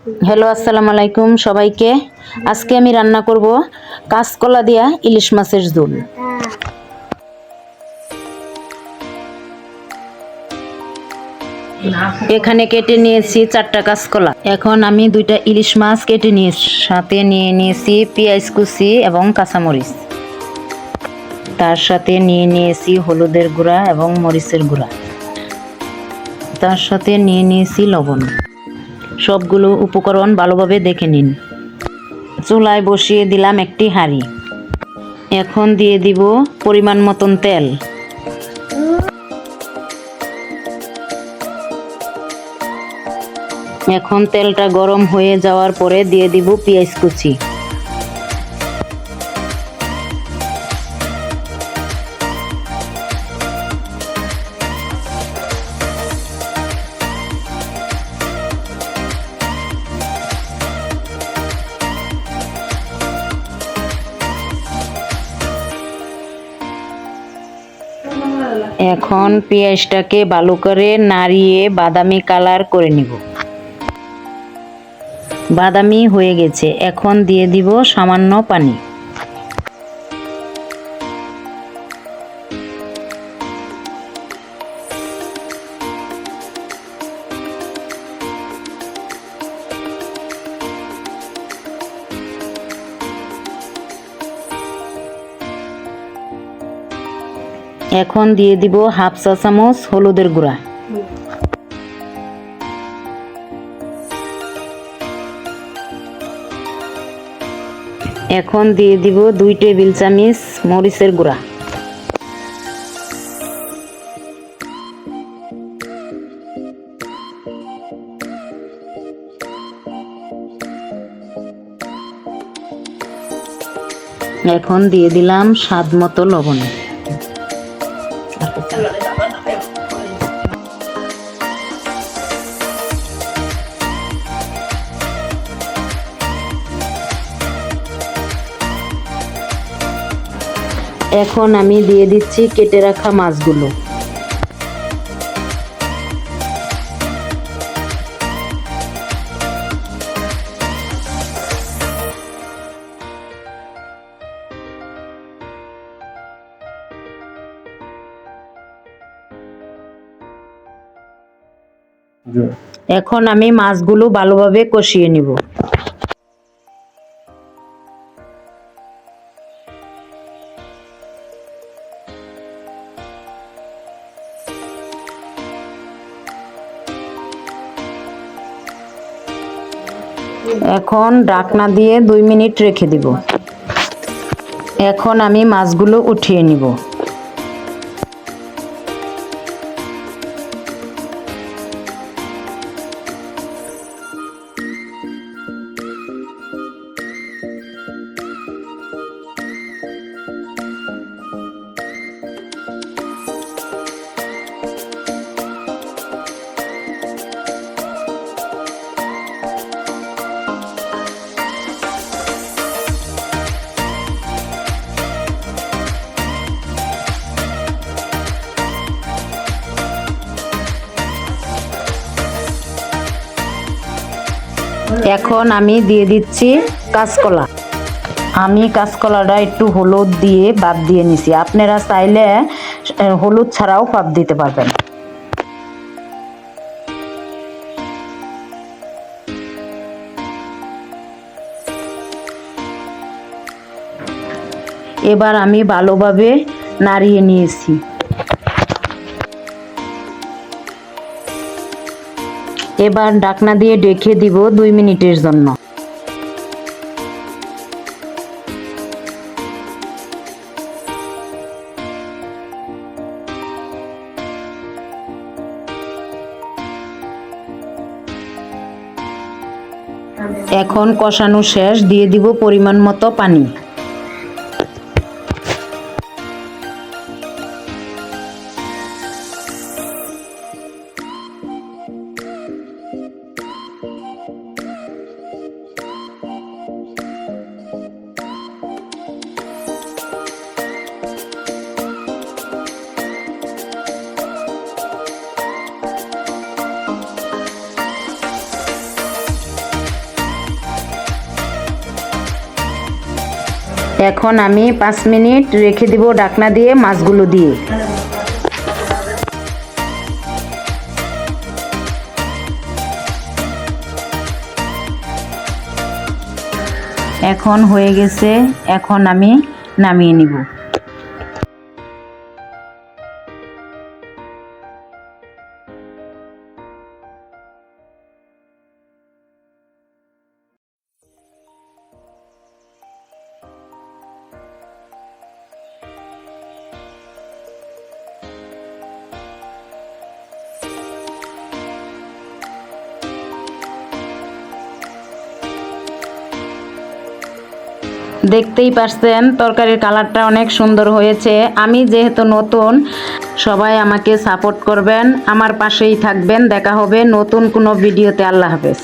Hello, আসসালামু আলাইকুম সবাইকে। আজকে আমি রান্না করব কাঁচকলা দিয়া ইলিশ মাছের ঝোল। এখানে কেটে নিয়েছি 4টা কাঁচকলা। এখন আমি 2টা ইলিশ মাছ কেটে নিয়েছি, সাথে নিয়ে নিয়েছি পেঁয়াজ কুচি এবং কাঁচামরিচ। তার সাথে নিয়ে নিয়েছি হলুদের গুঁড়া এবং মরিচের গুঁড়া। তার সাথে নিয়ে নিয়েছি লবণ। সবগুলো উপকরণ ভালোভাবে দেখে নিন। চুলায় বসিয়ে দিলাম একটি হাঁড়ি। এখন দিয়ে দিব পরিমাণ মতন তেল। এখন তেলটা গরম হয়ে যাওয়ার পরে দিয়ে দিব পেঁয়াজ কুচি। এখন পেঁয়াজটাকে ভালো করে নাড়িয়ে বাদামি কালার করে নিব। বাদামি হয়ে গেছে, এখন দিয়ে দিব সামান্য পানি। এখন দিয়ে দিব হাফ চা চামচ হলুদের গুঁড়া। এখন দিয়ে দিব 2 টেবিল চামচ মরিচের গুঁড়া। এখন দিয়ে দিলাম স্বাদ মতো লবণ। এখন আমি দিয়ে দিচ্ছি কেটে রাখা মাছগুলো। এখন আমি মাছগুলো ভালোভাবে কষিয়ে নিব। এখন ঢাকনা দিয়ে 2 মিনিট রেখে দিব। এখন আমি মাছগুলো উঠিয়ে নিব। এখন আমি দিয়ে দিচ্ছি কাঁচকলা। আমি কাঁচকলাটা একটু হলুদ দিয়ে বাদ দিয়ে নিছি, আপনারা চাইলে হলুদ ছাড়াও বাদ দিতে পারবেন। এবার আমি ভালোভাবে নাড়িয়ে নিয়েছি। এবার ঢাকনা দিয়ে ঢেকে দিব 2 মিনিটের জন্য। এখন কষানো শেষ, দিয়ে দিব পরিমাণ মতো পানি। এখন আমি 5 মিনিট রেখে দিব ঢাকনা দিয়ে মাছগুলো দিয়ে। এখন হয়ে গেছে, এখন আমি নামিয়ে নিব। দেখতেই পাচ্ছেন তরকারির কালারটা অনেক সুন্দর হয়েছে। আমি যেহেতু নতুন, সবাই আমাকে সাপোর্ট করবেন, আমার পাশেই থাকবেন। দেখা হবে নতুন কোনো ভিডিওতে। আল্লাহ হাফেজ।